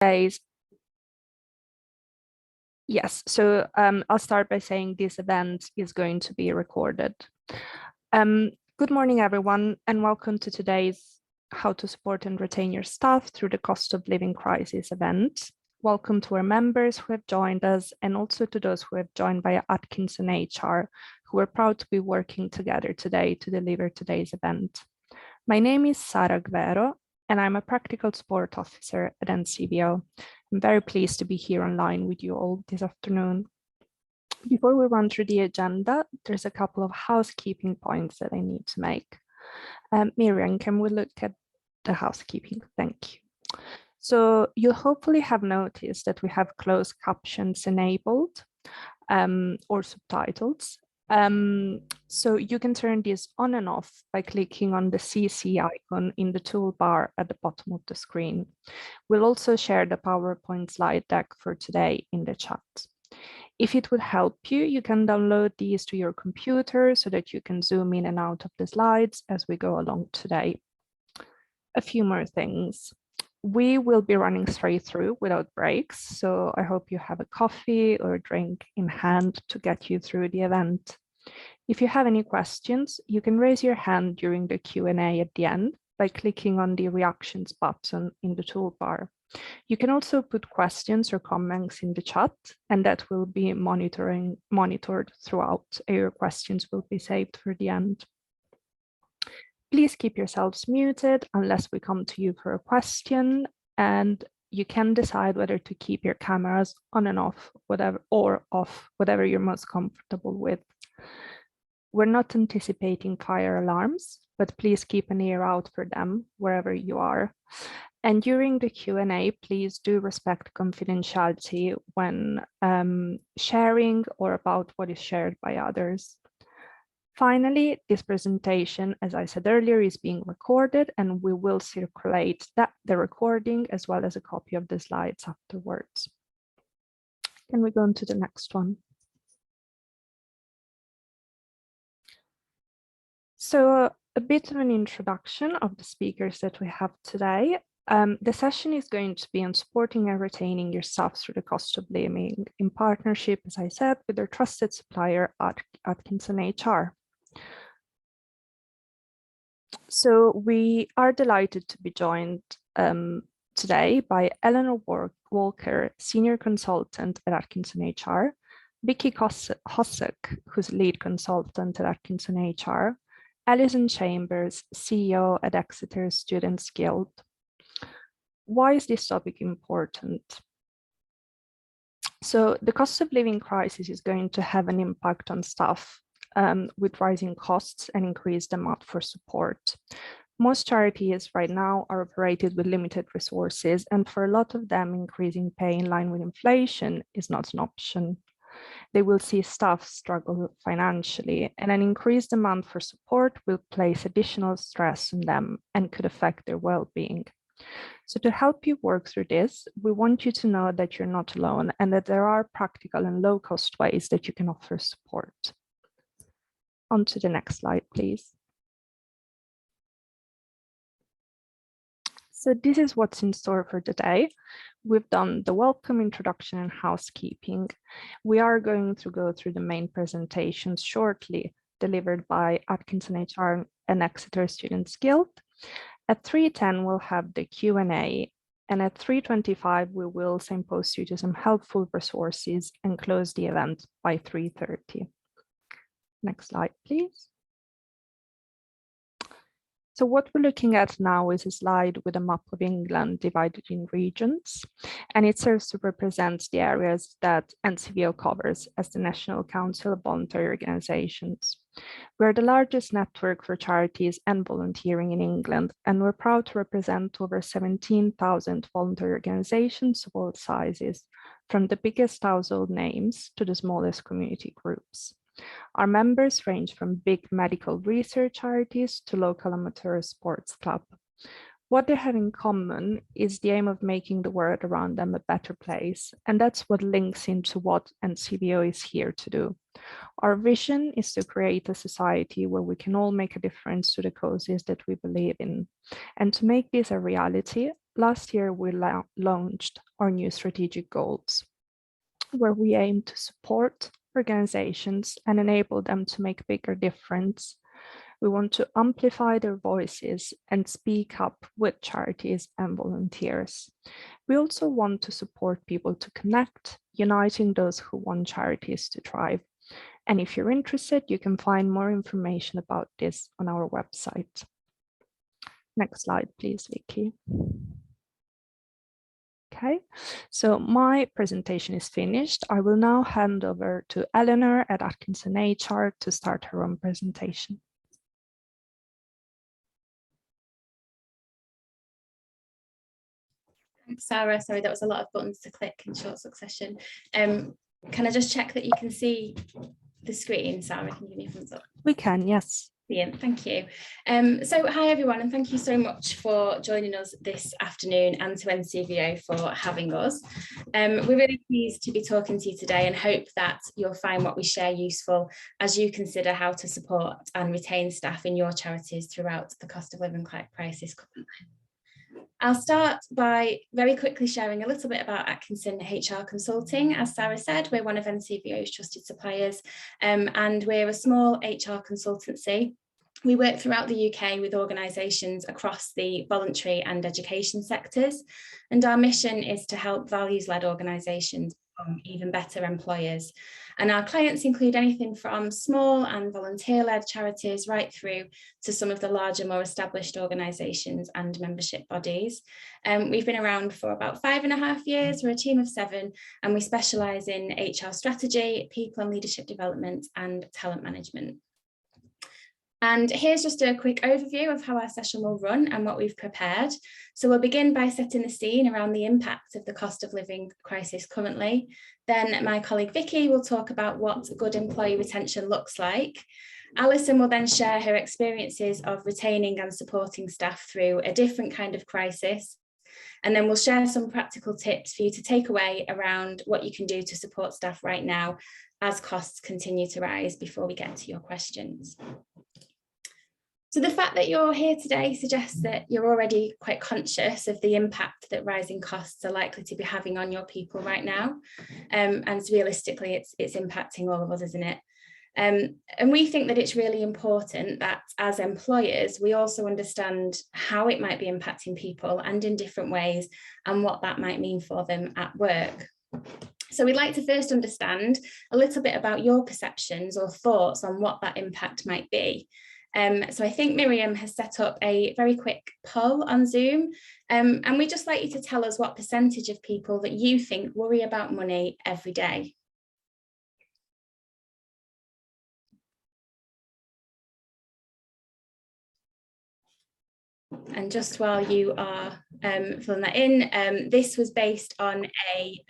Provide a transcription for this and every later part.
days. Yes, so I'll start by saying this event is going to be recorded. Good morning, everyone, and welcome to today's How to Support and Retain Your Staff Through the Cost of Living Crisis event. Welcome to our members who have joined us, and also to those who have joined via Atkinson HR, who are proud to be working together today to deliver today's event. My name is Sara Guerrero, and I'm a Practical Support Officer at NCVO. I'm very pleased to be here online with you all this afternoon. Before we run through the agenda, there's a couple of housekeeping points that I need to make. Miriam, can we look at the housekeeping? Thank you. So you'll hopefully have noticed that we have closed captions enabled or subtitles. So you can turn this on and off by clicking on the CC icon in the toolbar at the bottom of the screen. We'll also share the PowerPoint slide deck for today in the chat. If it would help you, you can download these to your computer so that you can zoom in and out of the slides as we go along today. A few more things. We will be running straight through without breaks, so I hope you have a coffee or a drink in hand to get you through the event. If you have any questions, you can raise your hand during the Q&A at the end by clicking on the reactions button in the toolbar. You can also put questions or comments in the chat, and that will be monitored throughout. Your questions will be saved for the end. Please keep yourselves muted unless we come to you for a question, and you can decide whether to keep your cameras on and off, whatever you're most comfortable with. We're not anticipating fire alarms, but please keep an ear out for them wherever you are. And during the Q&A, please do respect confidentiality when sharing or about what is shared by others. Finally, this presentation, as I said earlier, is being recorded, and we will circulate the recording as well as a copy of the slides afterwards. Can we go on to the next one? So a bit of an introduction of the speakers that we have today. The session is going to be on supporting and retaining your staff through the cost of living in partnership, as I said, with their trusted supplier at Atkinson HR. So we are delighted to be joined today by Eleanor Walker, Senior Consultant at Atkinson HR, Vicky Hossack, who's Lead Consultant at Atkinson HR, Alison Chambers, CEO at Exeter Students Guild. Why is this topic important? So the cost of living crisis is going to have an impact on staff with rising costs and increased demand for support. Most charities right now are operated with limited resources, and for a lot of them, increasing pay in line with inflation is not an option. They will see staff struggle financially, and an increased demand for support will place additional stress on them and could affect their well-being. So to help you work through this, we want you to know that you're not alone and that there are practical and low-cost ways that you can offer support. On to the next slide, please. So this is what's in store for today. We've done the welcome, introduction, and housekeeping. We are going to go through the main presentations shortly, delivered by Atkinson HR and Exeter Students Guild. At 3:10, we'll have the Q&A, and at 3:25, we will signpost you to some helpful resources and close the event by 3:30. Next slide, please. So what we're looking at now is a slide with a map of England divided in regions, and it serves to represent the areas that NCVO covers as the National Council of Voluntary Organisations. We're the largest network for charities and volunteering in England, and we're proud to represent over 17,000 voluntary organisations of all sizes, from the biggest household names to the smallest community groups. Our members range from big medical research charities to local amateur sports club. What they have in common is the aim of making the world around them a better place, and that's what links into what NCVO is here to do. Our vision is to create a society where we can all make a difference to the causes that we believe in. And to make this a reality, last year we launched our new strategic goals, where we aim to support organizations and enable them to make a bigger difference. We want to amplify their voices and speak up with charities and volunteers. We also want to support people to connect, uniting those who want charities to thrive. And if you're interested, you can find more information about this on our website. Next slide, please, Vicky. Okay, so my presentation is finished. I will now hand over to Eleanor at Atkinson HR to start her own presentation. Thanks, Sarah. Sorry, that was a lot of buttons to click in short succession. Can I just check that you can see the screen? Sarah, can you give me a thumbs up? We can, yes. Brilliant, thank you. So hi everyone, and thank you so much for joining us this afternoon, and to NCVO for having us. We're really pleased to be talking to you today and hope that you'll find what we share useful as you consider how to support and retain staff in your charities throughout the cost of living crisis currently. I'll start by very quickly sharing a little bit about Atkinson HR Consulting. As Sarah said, we're one of NCVO's trusted suppliers, and we're a small HR consultancy. We work throughout the UK with organisations across the voluntary and education sectors, and our mission is to help values-led organisations become even better employers. And our clients include anything from small and volunteer-led charities right through to some of the larger, more established organisations and membership bodies. We've been around for about 5.5 years. We're a team of 7, and we specialise in HR strategy, people and leadership development, and talent management. And here's just a quick overview of how our session will run and what we've prepared. So we'll begin by setting the scene around the impact of the cost of living crisis currently. Then my colleague Vicky will talk about what good employee retention looks like. Alison will then share her experiences of retaining and supporting staff through a different kind of crisis. And then we'll share some practical tips for you to take away around what you can do to support staff right now as costs continue to rise before we get to your questions. So the fact that you're here today suggests that you're already quite conscious of the impact that rising costs are likely to be having on your people right now. And realistically, it's impacting all of us, isn't it? And we think that it's really important that as employers, we also understand how it might be impacting people and in different ways, and what that might mean for them at work. So we'd like to first understand a little bit about your perceptions or thoughts on what that impact might be. So I think Miriam has set up a very quick poll on Zoom, and we'd just like you to tell us what percentage of people that you think worry about money every day. And just while you are filling that in, this was based on a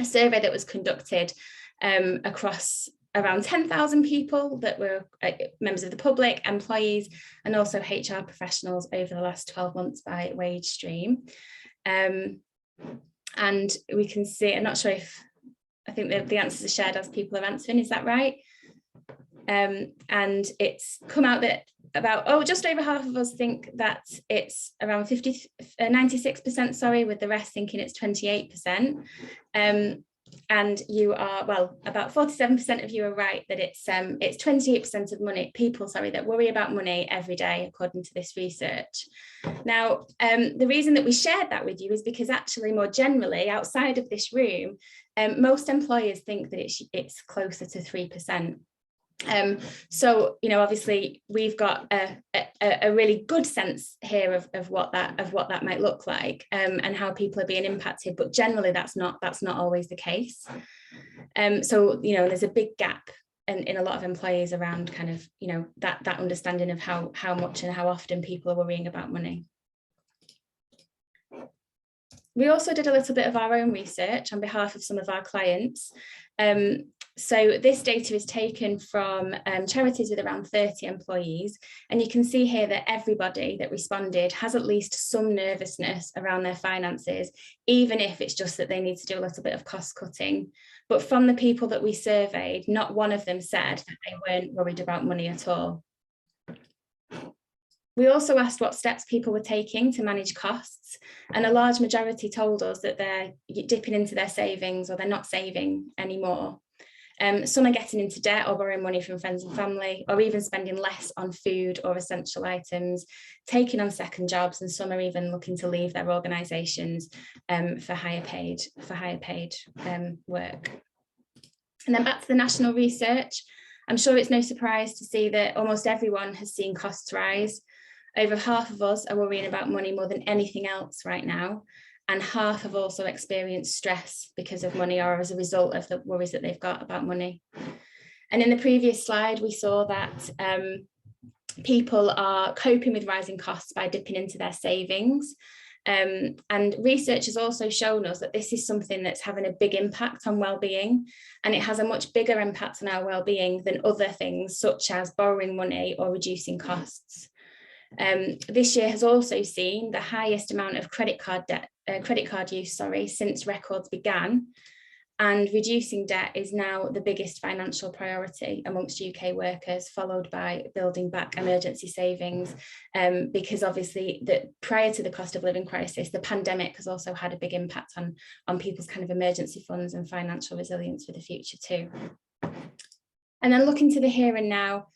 survey that was conducted across around 10,000 people that were members of the public, employees, and also HR professionals over the last 12 months by wage stream. And we can see, I'm not sure if, I think the answers are shared as people are answering, is that right? And it's come out that about, just over half of us think that it's around 96%, sorry, with the rest thinking it's 28%. And you are, well, about 47% of you are right that it's 28% of people that worry about money every day, according to this research. Now, the reason that we shared that with you is because actually more generally outside of this room, most employers think that it's closer to 3%. So, you know, obviously we've got a really good sense here of what that might look like, and how people are being impacted, but generally that's not always the case. So, you know, there's a big gap in a lot of employees around kind of, you know, that understanding of how much and how often people are worrying about money. We also did a little bit of our own research on behalf of some of our clients. So this data is taken from charities with around 30 employees, and you can see here that everybody that responded has at least some nervousness around their finances, even if it's just that they need to do a little bit of cost cutting. But from the people that we surveyed, not one of them said that they weren't worried about money at all. We also asked what steps people were taking to manage costs, and a large majority told us that they're dipping into their savings or they're not saving anymore. Some are getting into debt or borrowing money from friends and family, or even spending less on food or essential items, taking on second jobs, and some are even looking to leave their organisations for higher paid work. And then back to the national research, I'm sure it's no surprise to see that almost everyone has seen costs rise. Over half of us are worrying about money more than anything else right now, and half have also experienced stress because of money or as a result of the worries that they've got about money. And in the previous slide, we saw that people are coping with rising costs by dipping into their savings. And research has also shown us that this is something that's having a big impact on well-being, and it has a much bigger impact on our well-being than other things such as borrowing money or reducing costs. This year has also seen the highest amount of credit card use since records began, and reducing debt is now the biggest financial priority amongst UK workers, followed by building back emergency savings, because obviously prior to the cost of living crisis, the pandemic has also had a big impact on people's kind of emergency funds and financial resilience for the future too. And then looking to the here and now,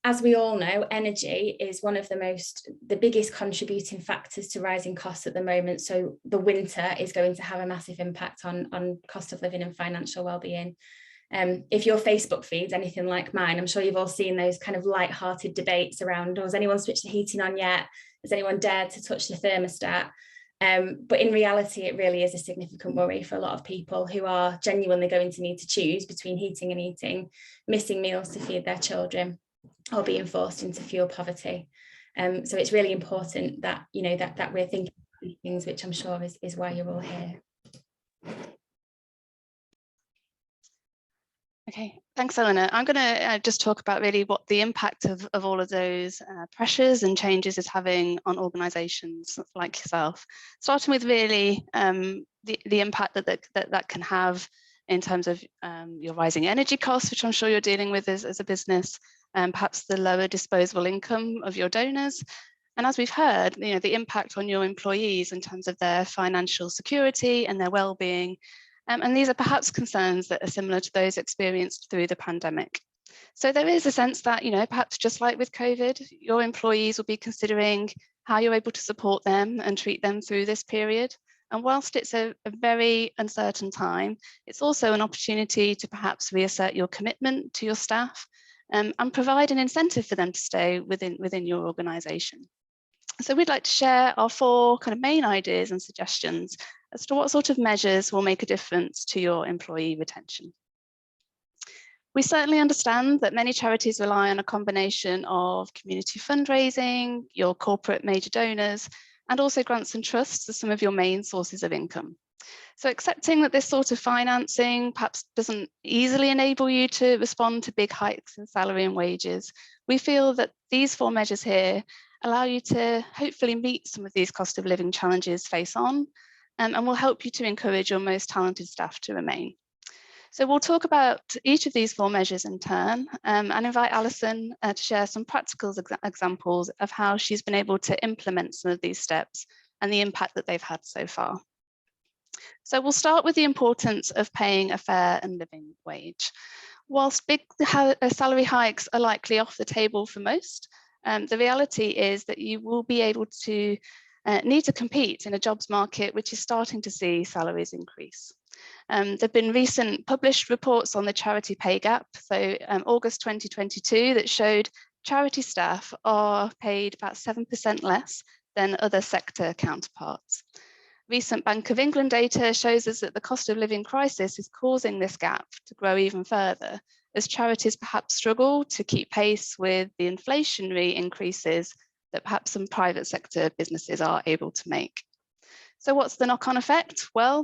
as we all know, energy is one of the biggest contributing factors to rising costs at the moment. So the winter is going to have a massive impact on cost of living and financial well-being. If your Facebook feed's anything like mine, I'm sure you've all seen those kind of light-hearted debates around, oh, has anyone switched the heating on yet? Has anyone dared to touch the thermostat? But in reality, it really is a significant worry for a lot of people who are genuinely going to need to choose between heating and eating, missing meals to feed their children, or being forced into fuel poverty. So it's really important that, you know, that we're thinking about these things, which I'm sure is why you're all here. Okay, thanks, Eleanor. I'm going to just talk about really what the impact of all of those pressures and changes is having on organisations like yourself. Starting with really the impact that can have in terms of your rising energy costs, which I'm sure you're dealing with as a business, perhaps the lower disposable income of your donors. And as we've heard, you know, the impact on your employees in terms of their financial security and their well-being. And these are perhaps concerns that are similar to those experienced through the pandemic. So there is a sense that, you know, perhaps just like with COVID, your employees will be considering how you're able to support them and treat them through this period. And whilst it's a very uncertain time, it's also an opportunity to perhaps reassert your commitment to your staff and provide an incentive for them to stay within your organisation. So we'd like to share our 4 kind of main ideas and suggestions as to what sort of measures will make a difference to your employee retention. We certainly understand that many charities rely on a combination of community fundraising, your corporate major donors, and also grants and trusts as some of your main sources of income. So accepting that this sort of financing perhaps doesn't easily enable you to respond to big hikes in salary and wages, we feel that these 4 measures here allow you to hopefully meet some of these cost of living challenges face on, and will help you to encourage your most talented staff to remain. So we'll talk about each of these 4 measures in turn, and invite Alison to share some practical examples of how she's been able to implement some of these steps and the impact that they've had so far. So we'll start with the importance of paying a fair and living wage. Whilst big salary hikes are likely off the table for most, the reality is that you will be able to need to compete in a jobs market which is starting to see salaries increase. There have been recent published reports on the charity pay gap, so August 2022, that showed charity staff are paid about 7% less than other sector counterparts. Recent Bank of England data shows us that the cost of living crisis is causing this gap to grow even further, as charities perhaps struggle to keep pace with the inflationary increases that perhaps some private sector businesses are able to make. So what's the knock-on effect? Well,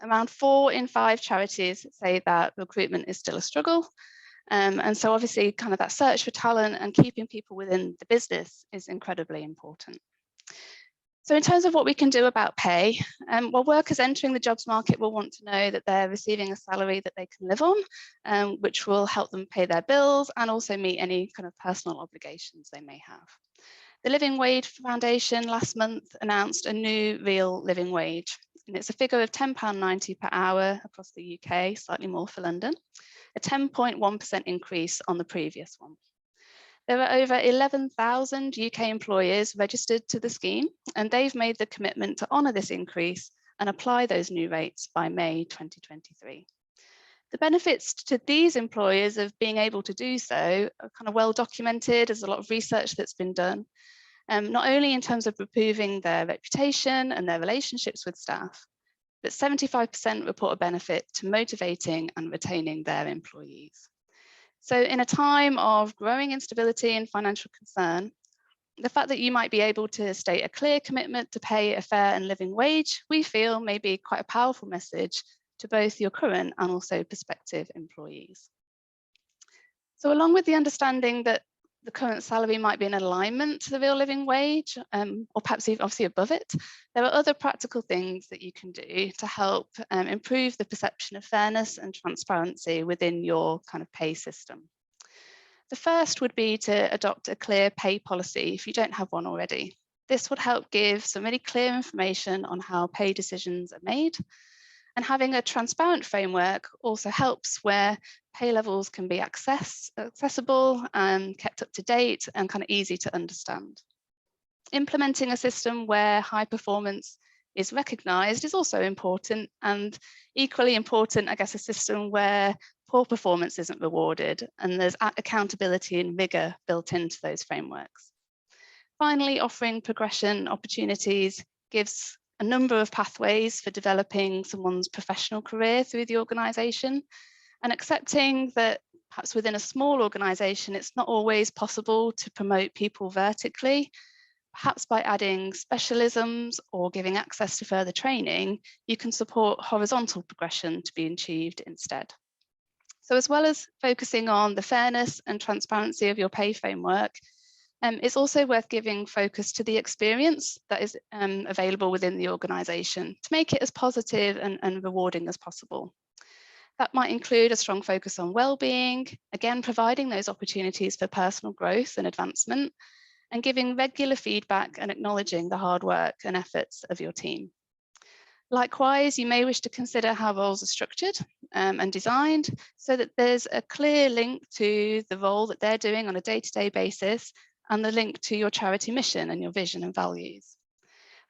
around 4 in 5 charities say that recruitment is still a struggle. And so obviously kind of that search for talent and keeping people within the business is incredibly important. So in terms of what we can do about pay, well, workers entering the jobs market will want to know that they're receiving a salary that they can live on, which will help them pay their bills and also meet any kind of personal obligations they may have. The Living Wage Foundation last month announced a new real living wage, and it's a figure of £10.90 per hour across the UK, slightly more for London, a 10.1% increase on the previous one. There are over 11,000 UK employers registered to the scheme, and they've made the commitment to honour this increase and apply those new rates by May 2023. The benefits to these employers of being able to do so are kind of well documented. There's a lot of research that's been done, not only in terms of improving their reputation and their relationships with staff, but 75% report a benefit to motivating and retaining their employees. So in a time of growing instability and financial concern, the fact that you might be able to state a clear commitment to pay a fair and living wage, we feel may be quite a powerful message to both your current and also prospective employees. So along with the understanding that the current salary might be in alignment to the real living wage, or perhaps even obviously above it, there are other practical things that you can do to help improve the perception of fairness and transparency within your kind of pay system. The first would be to adopt a clear pay policy if you don't have one already. This would help give some really clear information on how pay decisions are made. And having a transparent framework also helps where pay levels can be accessible and kept up to date and kind of easy to understand. Implementing a system where high performance is recognised is also important, and equally important, I guess, a system where poor performance isn't rewarded and there's accountability and rigour built into those frameworks. Finally, offering progression opportunities gives a number of pathways for developing someone's professional career through the organisation, and accepting that perhaps within a small organisation, it's not always possible to promote people vertically. Perhaps by adding specialisms or giving access to further training, you can support horizontal progression to be achieved instead. So as well as focusing on the fairness and transparency of your pay framework, it's also worth giving focus to the experience that is available within the organisation to make it as positive and rewarding as possible. That might include a strong focus on well-being, again, providing those opportunities for personal growth and advancement, and giving regular feedback and acknowledging the hard work and efforts of your team. Likewise, you may wish to consider how roles are structured and designed so that there's a clear link to the role that they're doing on a day-to-day basis and the link to your charity mission and your vision and values.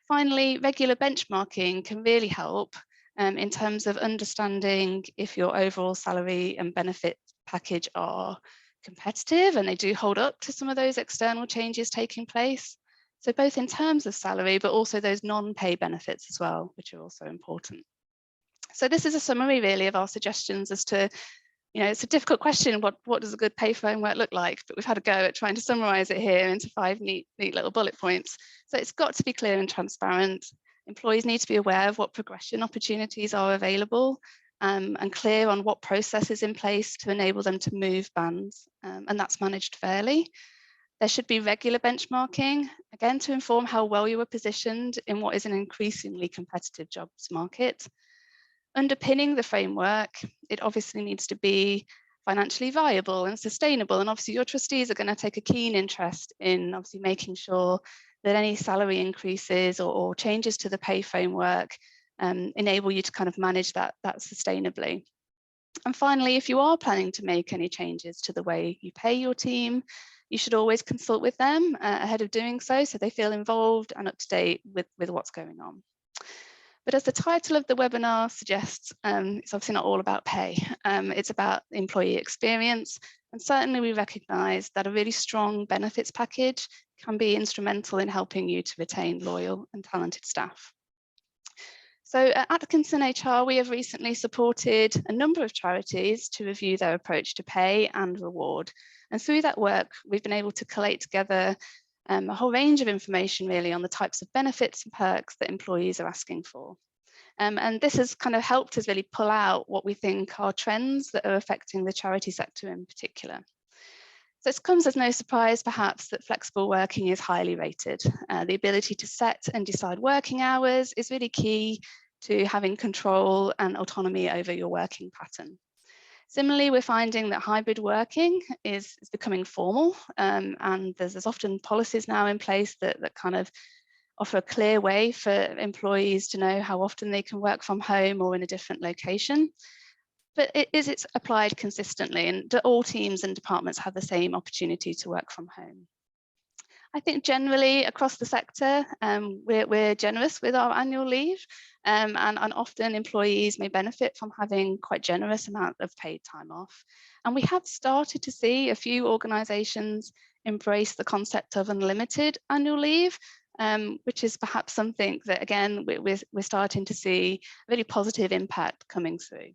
Finally, regular benchmarking can really help in terms of understanding if your overall salary and benefit package are competitive and they do hold up to some of those external changes taking place. So both in terms of salary, but also those non-pay benefits as well, which are also important. So this is a summary really of our suggestions as to, it's a difficult question, what does a good pay framework look like? But we've had a go at trying to summarize it here into 5 neat little bullet points. So it's got to be clear and transparent. Employees need to be aware of what progression opportunities are available and clear on what process is in place to enable them to move bands, and that's managed fairly. There should be regular benchmarking, again, to inform how well you are positioned in what is an increasingly competitive jobs market. Underpinning the framework, it obviously needs to be financially viable and sustainable. And obviously your trustees are going to take a keen interest in obviously making sure that any salary increases or changes to the pay framework enable you to kind of manage that sustainably. And finally, if you are planning to make any changes to the way you pay your team, you should always consult with them ahead of doing so they feel involved and up to date with what's going on. But as the title of the webinar suggests, it's obviously not all about pay. It's about employee experience. And certainly we recognise that a really strong benefits package can be instrumental in helping you to retain loyal and talented staff. So at Atkinson HR, we have recently supported a number of charities to review their approach to pay and reward. And through that work, we've been able to collate together a whole range of information really on the types of benefits and perks that employees are asking for. And this has kind of helped us really pull out what we think are trends that are affecting the charity sector in particular. So it comes as no surprise, perhaps, that flexible working is highly rated. The ability to set and decide working hours is really key to having control and autonomy over your working pattern. Similarly, we're finding that hybrid working is becoming formal, and there's often policies now in place that kind of offer a clear way for employees to know how often they can work from home or in a different location. But it's applied consistently, and do all teams and departments have the same opportunity to work from home? I think generally across the sector, we're generous with our annual leave, and often employees may benefit from having quite generous amount of paid time off. And we have started to see a few organisations embrace the concept of unlimited annual leave, which is perhaps something that, again, we're starting to see a really positive impact coming through.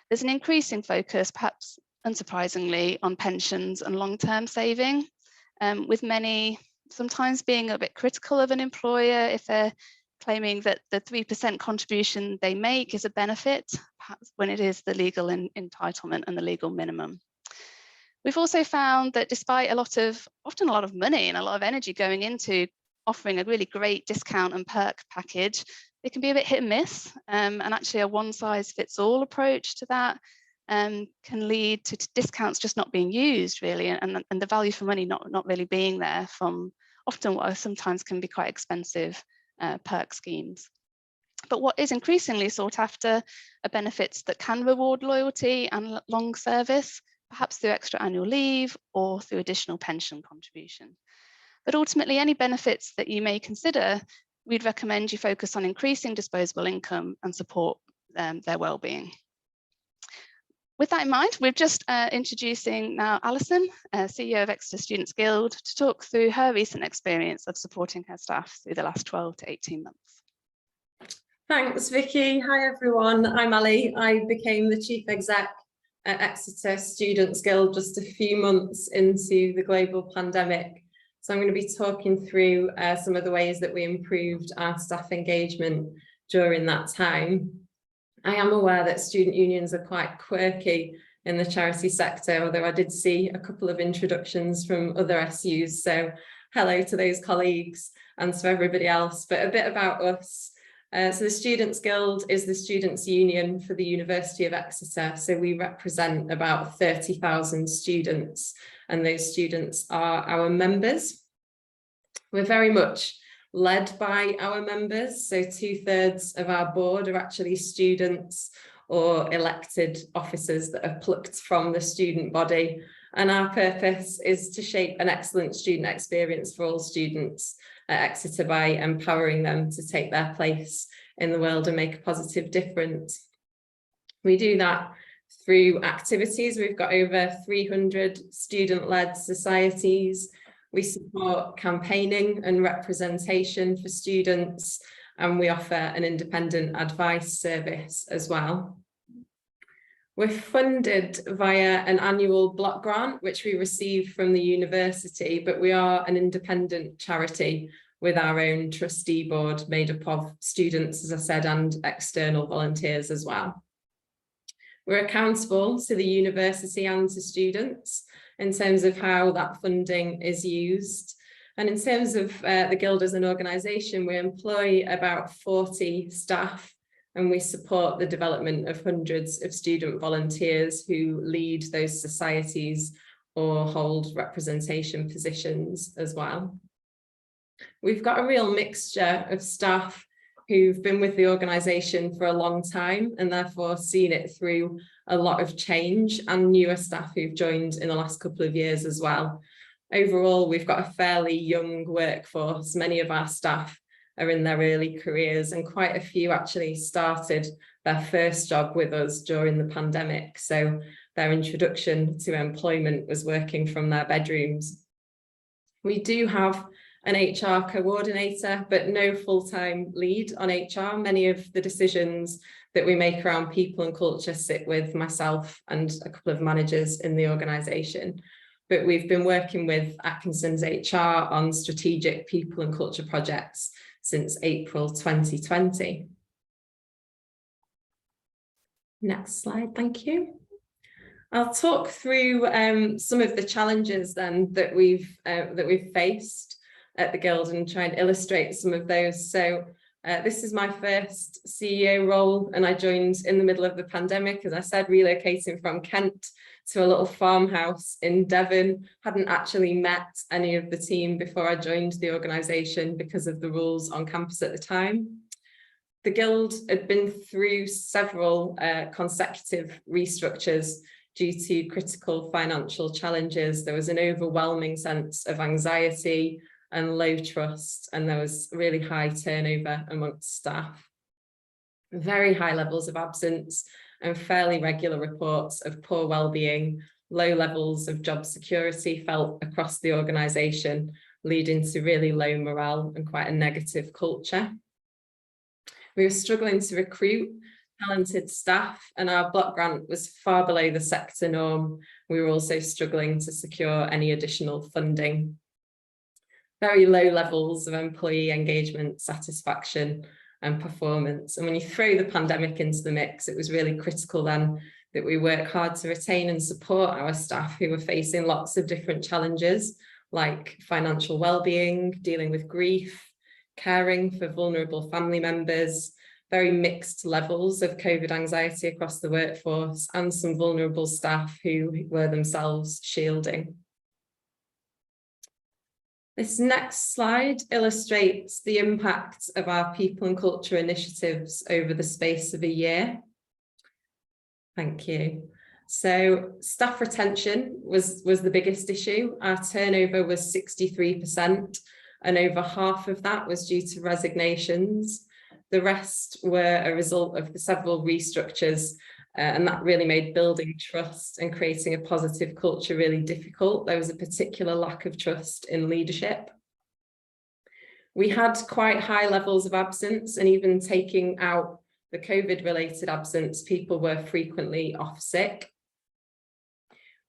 There's an increasing focus, perhaps unsurprisingly, on pensions and long-term saving, with many sometimes being a bit critical of an employer if they're claiming that the 3% contribution they make is a benefit, perhaps when it is the legal entitlement and the legal minimum. We've also found that despite often a lot of money and a lot of energy going into offering a really great discount and perk package, it can be a bit hit and miss, and actually a one-size-fits-all approach to that can lead to discounts just not being used really, and the value for money not really being there from often what sometimes can be quite expensive perk schemes. But what is increasingly sought after are benefits that can reward loyalty and long service, perhaps through extra annual leave or through additional pension contribution. But ultimately, any benefits that you may consider, we'd recommend you focus on increasing disposable income and support their well-being. With that in mind, we're just introducing now Alison, CEO of Exeter Students Guild, to talk through her recent experience of supporting her staff through the last 12 to 18 months. Thanks, Vicky. Hi, everyone. I'm Ali. I became the Chief Exec at Exeter Students Guild just a few months into the global pandemic. So I'm going to be talking through some of the ways that we improved our staff engagement during that time. I am aware that student unions are quite quirky in the charity sector, although I did see a couple of introductions from other SUs. So hello to those colleagues and to everybody else, but a bit about us. So the Students Guild is the students' union for the University of Exeter. So we represent about 30,000 students, and those students are our members. We're very much led by our members. So 2/3 of our board are actually students or elected officers that are plucked from the student body. And our purpose is to shape an excellent student experience for all students at Exeter by empowering them to take their place in the world and make a positive difference. We do that through activities. We've got over 300 student-led societies. We support campaigning and representation for students, and we offer an independent advice service as well. We're funded via an annual block grant, which we receive from the university, but we are an independent charity with our own trustee board made up of students, as I said, and external volunteers as well. We're accountable to the university and to students in terms of how that funding is used. And in terms of the Guild as an organisation, we employ about 40 staff, and we support the development of hundreds of student volunteers who lead those societies or hold representation positions as well. We've got a real mixture of staff who've been with the organisation for a long time and therefore seen it through a lot of change, and newer staff who've joined in the last couple of years as well. Overall, we've got a fairly young workforce. Many of our staff are in their early careers, and quite a few actually started their first job with us during the pandemic. So their introduction to employment was working from their bedrooms. We do have an HR coordinator, but no full-time lead on HR. Many of the decisions that we make around people and culture sit with myself and a couple of managers in the organisation. But we've been working with Atkinson's HR on strategic people and culture projects since April 2020. Next slide, thank you. I'll talk through some of the challenges then that we've faced at the Guild and try and illustrate some of those. So This is my first CEO role, and I joined in the middle of the pandemic, as I said, relocating from Kent to a little farmhouse in Devon. Hadn't actually met any of the team before I joined the organisation because of the rules on campus at the time. The Guild had been through several consecutive restructures due to critical financial challenges. There was an overwhelming sense of anxiety and low trust, and there was really high turnover amongst staff. Very high levels of absence and fairly regular reports of poor well-being, low levels of job security felt across the organisation, leading to really low morale and quite a negative culture. We were struggling to recruit talented staff, and our block grant was far below the sector norm. We were also struggling to secure any additional funding. Very low levels of employee engagement, satisfaction and performance. And when you throw the pandemic into the mix, it was really critical then that we work hard to retain and support our staff who were facing lots of different challenges, like financial well-being, dealing with grief, caring for vulnerable family members, very mixed levels of COVID anxiety across the workforce, and some vulnerable staff who were themselves shielding. This next slide illustrates the impact of our people and culture initiatives over the space of a year. Thank you. So staff retention was the biggest issue. Our turnover was 63%, and over half of that was due to resignations. The rest were a result of the several restructures, and that really made building trust and creating a positive culture really difficult. There was a particular lack of trust in leadership. We had quite high levels of absence, and even taking out the COVID-related absence, people were frequently off sick.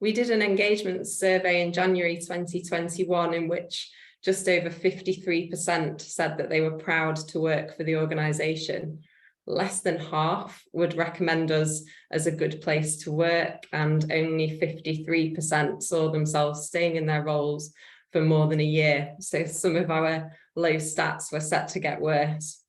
We did an engagement survey in January 2021 in which just over 53% said that they were proud to work for the organisation. Less than half would recommend us as a good place to work, and only 53% saw themselves staying in their roles for more than a year. So some of our low stats were set to get worse.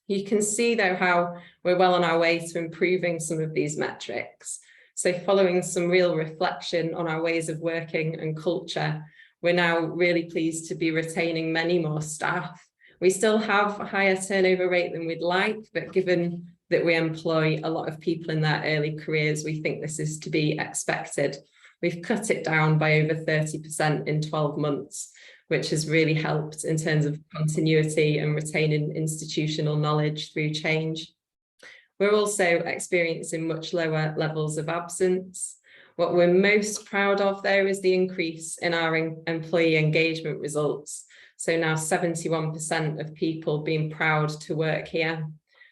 You can see though how we're well on our way to improving some of these metrics. So following some real reflection on our ways of working and culture, we're now really pleased to be retaining many more staff. We still have a higher turnover rate than we'd like, but given that we employ a lot of people in their early careers, we think this is to be expected. We've cut it down by over 30% in 12 months, which has really helped in terms of continuity and retaining institutional knowledge through change. We're also experiencing much lower levels of absence. What we're most proud of, though, is the increase in our employee engagement results. So now 71% of people being proud to work here,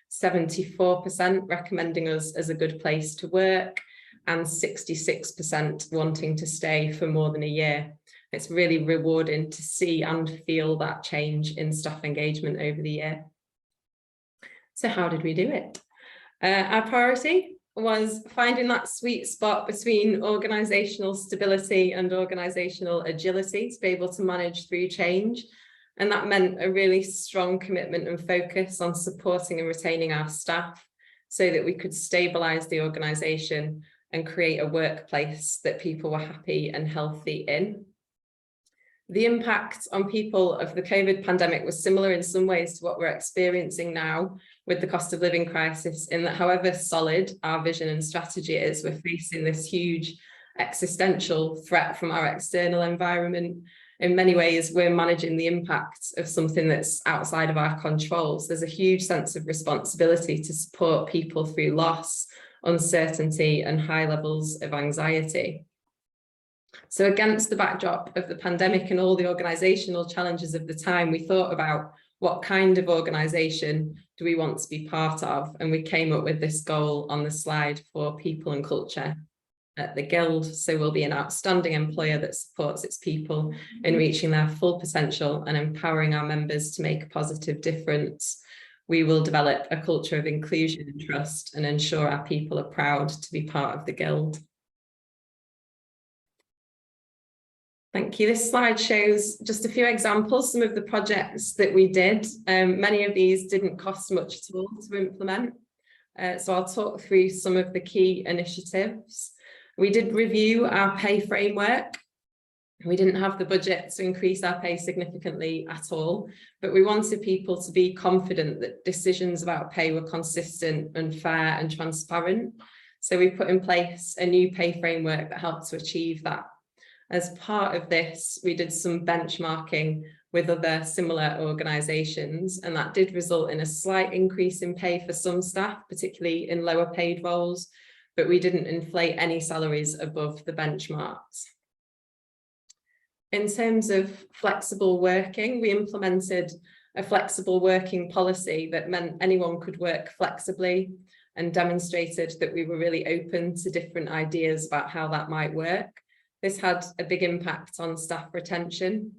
74% recommending us as a good place to work, and 66% wanting to stay for more than a year. It's really rewarding to see and feel that change in staff engagement over the year. So how did we do it? Our priority was finding that sweet spot between organisational stability and organisational agility to be able to manage through change. And that meant a really strong commitment and focus on supporting and retaining our staff so that we could stabilise the organisation and create a workplace that people were happy and healthy in. The impact on people of the COVID pandemic was similar in some ways to what we're experiencing now with the cost of living crisis, in that however solid our vision and strategy is, we're facing this huge existential threat from our external environment. In many ways, we're managing the impact of something that's outside of our controls. There's a huge sense of responsibility to support people through loss, uncertainty, and high levels of anxiety. So against the backdrop of the pandemic and all the organisational challenges of the time, we thought about what kind of organisation do we want to be part of? And we came up with this goal on the slide for people and culture at the Guild. So we'll be an outstanding employer that supports its people in reaching their full potential and empowering our members to make a positive difference. We will develop a culture of inclusion and trust and ensure our people are proud to be part of the Guild. Thank you. This slide shows just a few examples, some of the projects that we did. Many of these didn't cost much at all to implement. So I'll talk through some of the key initiatives. We did review our pay framework. We didn't have the budget to increase our pay significantly at all, but we wanted people to be confident that decisions about pay were consistent and fair and transparent. So we put in place a new pay framework that helped to achieve that. As part of this, we did some benchmarking with other similar organisations, and that did result in a slight increase in pay for some staff, particularly in lower paid roles, but we didn't inflate any salaries above the benchmarks. In terms of flexible working, we implemented a flexible working policy that meant anyone could work flexibly, and demonstrated that we were really open to different ideas about how that might work. This had a big impact on staff retention.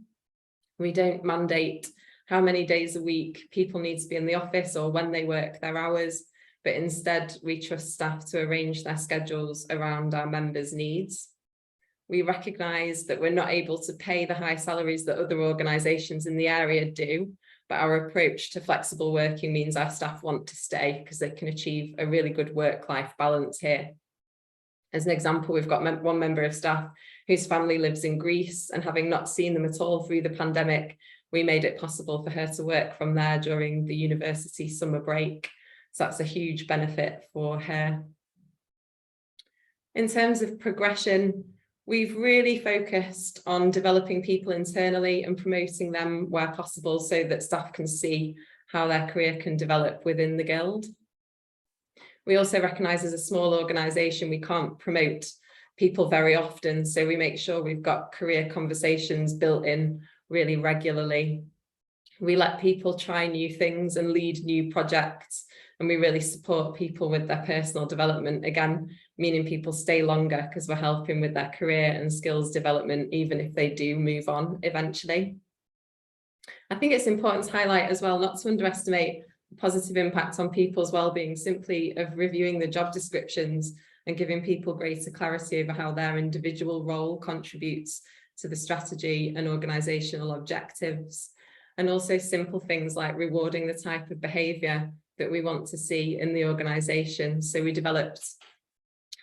We don't mandate how many days a week people need to be in the office or when they work their hours, but instead we trust staff to arrange their schedules around our members' needs. We recognise that we're not able to pay the high salaries that other organisations in the area do, but our approach to flexible working means our staff want to stay because they can achieve a really good work-life balance here. As an example, we've got one member of staff whose family lives in Greece, and having not seen them at all through the pandemic, we made it possible for her to work from there during the university summer break. So that's a huge benefit for her. In terms of progression, we've really focused on developing people internally and promoting them where possible so that staff can see how their career can develop within the Guild. We also recognise as a small organisation, we can't promote people very often, so we make sure we've got career conversations built in really regularly. We let people try new things and lead new projects, and we really support people with their personal development, again, meaning people stay longer because we're helping with their career and skills development, even if they do move on eventually. I think it's important to highlight as well, not to underestimate the positive impact on people's well-being simply of reviewing the job descriptions and giving people greater clarity over how their individual role contributes to the strategy and organisational objectives. And also simple things like rewarding the type of behaviour that we want to see in the organisation. So we developed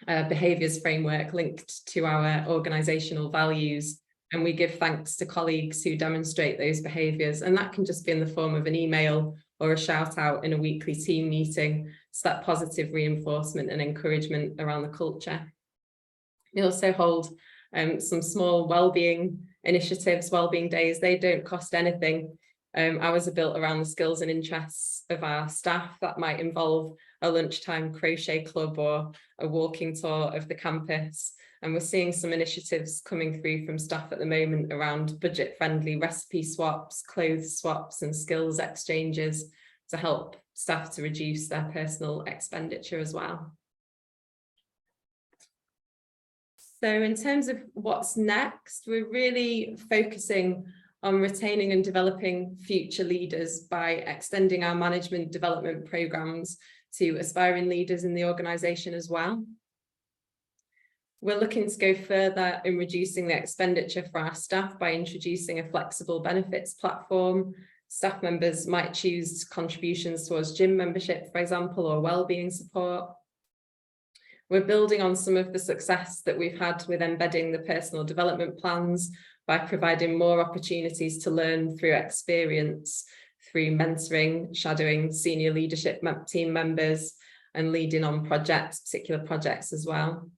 a behaviours framework linked to our organisational values, and we give thanks to colleagues who demonstrate those behaviours, and that can just be in the form of an email or a shout out in a weekly team meeting. So that positive reinforcement and encouragement around the culture. We also hold some small wellbeing initiatives, wellbeing days. They don't cost anything. Ours are built around the skills and interests of our staff. That might involve a lunchtime crochet club or a walking tour of the campus. And we're seeing some initiatives coming through from staff at the moment around budget-friendly recipe swaps, clothes swaps and skills exchanges to help staff to reduce their personal expenditure as well. So in terms of what's next, we're really focusing on retaining and developing future leaders by extending our management development programmes to aspiring leaders in the organisation as well. We're looking to go further in reducing the expenditure for our staff by introducing a flexible benefits platform. Staff members might choose contributions towards gym membership, for example, or wellbeing support. We're building on some of the success that we've had with embedding the personal development plans by providing more opportunities to learn through experience, through mentoring, shadowing senior leadership team members, and leading on projects, particular projects as well.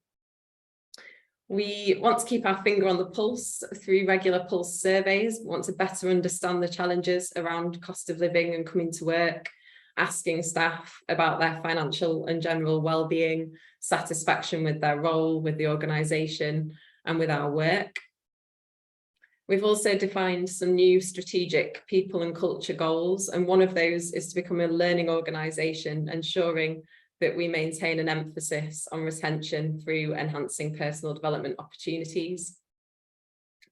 We want to keep our finger on the pulse through regular pulse surveys. We want to better understand the challenges around cost of living and coming to work, asking staff about their financial and general well-being, satisfaction with their role, with the organisation and with our work. We've also defined some new strategic people and culture goals, and one of those is to become a learning organisation, ensuring that we maintain an emphasis on retention through enhancing personal development opportunities.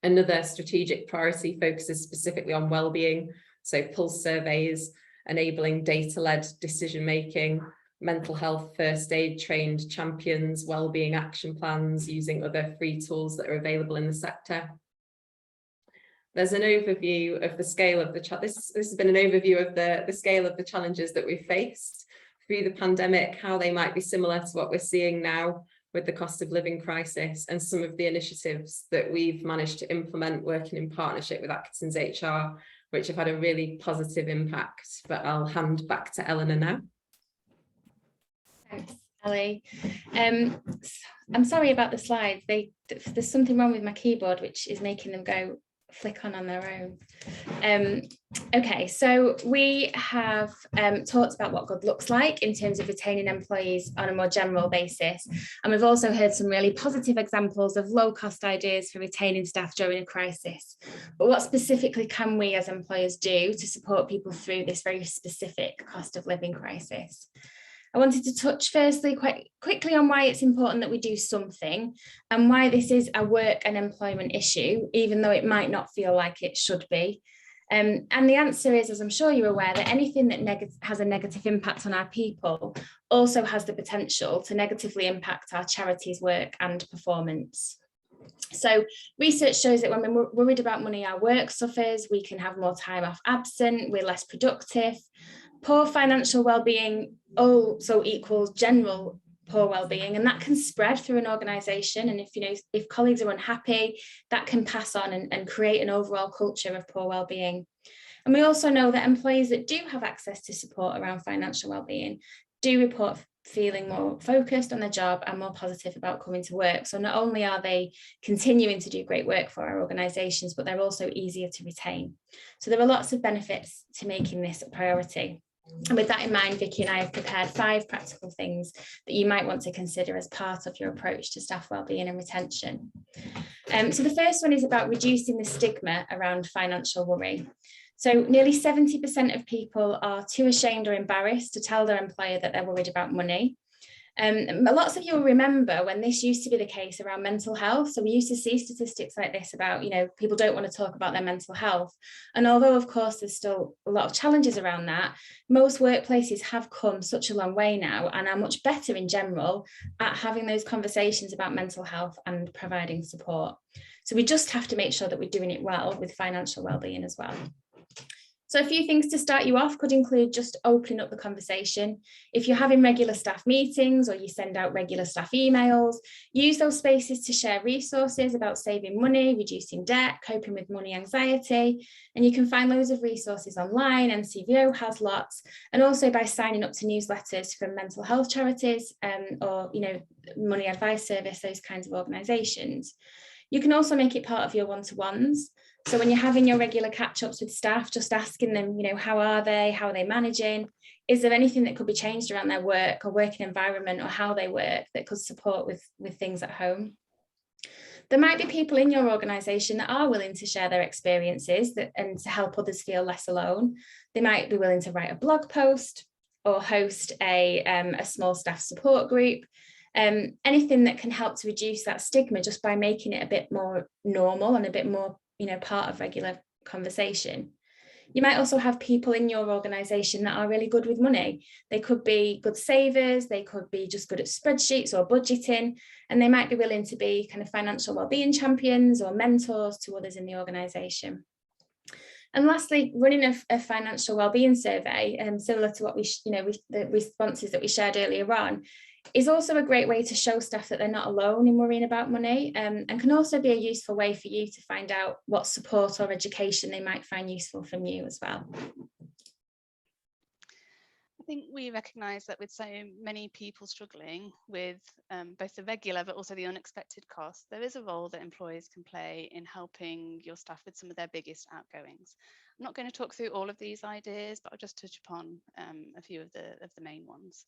Another strategic priority focuses specifically on wellbeing, so pulse surveys, enabling data-led decision-making, mental health first aid trained champions, wellbeing action plans, using other free tools that are available in the sector. there's an overview of the scale of the this has been an overview of the scale of the challenges that we've faced through the pandemic, how they might be similar to what we're seeing now with the cost of living crisis, and some of the initiatives that we've managed to implement working in partnership with Atkinson's HR, which have had a really positive impact. But I'll hand back to Eleanor now. Thanks, Ali. I'm sorry about the slides. There's something wrong with my keyboard, which is making them go flick on their own. Okay, so we have talked about what good looks like in terms of retaining employees on a more general basis. And we've also heard some really positive examples of low-cost ideas for retaining staff during a crisis. But what specifically can we as employers do to support people through this very specific cost of living crisis? I wanted to touch firstly quite quickly on why it's important that we do something and why this is a work and employment issue, even though it might not feel like it should be. And the answer is, as I'm sure you're aware, that anything that has a negative impact on our people also has the potential to negatively impact our charities' work and performance. So research shows that when we're worried about money, our work suffers, we can have more time off absent, we're less productive. Poor financial well-being also equals general poor well-being, and that can spread through an organisation. And if colleagues are unhappy, that can pass on and create an overall culture of poor well-being. And we also know that employees that do have access to support around financial well-being do report feeling more focused on their job and more positive about coming to work. So not only are they continuing to do great work for our organisations, but they're also easier to retain. So there are lots of benefits to making this a priority. And with that in mind, Vicky and I have prepared 5 practical things that you might want to consider as part of your approach to staff wellbeing and retention. So the first one is about reducing the stigma around financial worry. So nearly 70% of people are too ashamed or embarrassed to tell their employer that they're worried about money. Lots of you will remember when this used to be the case around mental health. So we used to see statistics like this about, people don't want to talk about their mental health. And although, of course, there's still a lot of challenges around that, most workplaces have come such a long way now and are much better in general at having those conversations about mental health and providing support. So we just have to make sure that we're doing it well with financial wellbeing as well. So a few things to start you off could include just opening up the conversation. If you're having regular staff meetings or you send out regular staff emails, use those spaces to share resources about saving money, reducing debt, coping with money anxiety. And you can find loads of resources online. NCVO has lots. And also by signing up to newsletters from mental health charities or money advice service, those kinds of organisations. You can also make it part of your one-to-ones. So when you're having your regular catch-ups with staff, just asking them, how are they managing? Is there anything that could be changed around their work or working environment or how they work that could support with things at home? There might be people in your organisation that are willing to share their experiences and to help others feel less alone. They might be willing to write a blog post or host a small staff support group. Anything that can help to reduce that stigma just by making it a bit more normal and a bit more part of regular conversation. You might also have people in your organisation that are really good with money. They could be good savers, they could be just good at spreadsheets or budgeting, and they might be willing to be kind of financial wellbeing champions or mentors to others in the organisation. And lastly, running a financial wellbeing survey, similar to what the responses that we shared earlier on, is also a great way to show staff that they're not alone in worrying about money, and can also be a useful way for you to find out what support or education they might find useful from you as well. I think we recognise that with so many people struggling with both the regular but also the unexpected costs, there is a role that employers can play in helping your staff with some of their biggest outgoings. I'm not going to talk through all of these ideas, but I'll just touch upon a few of the main ones.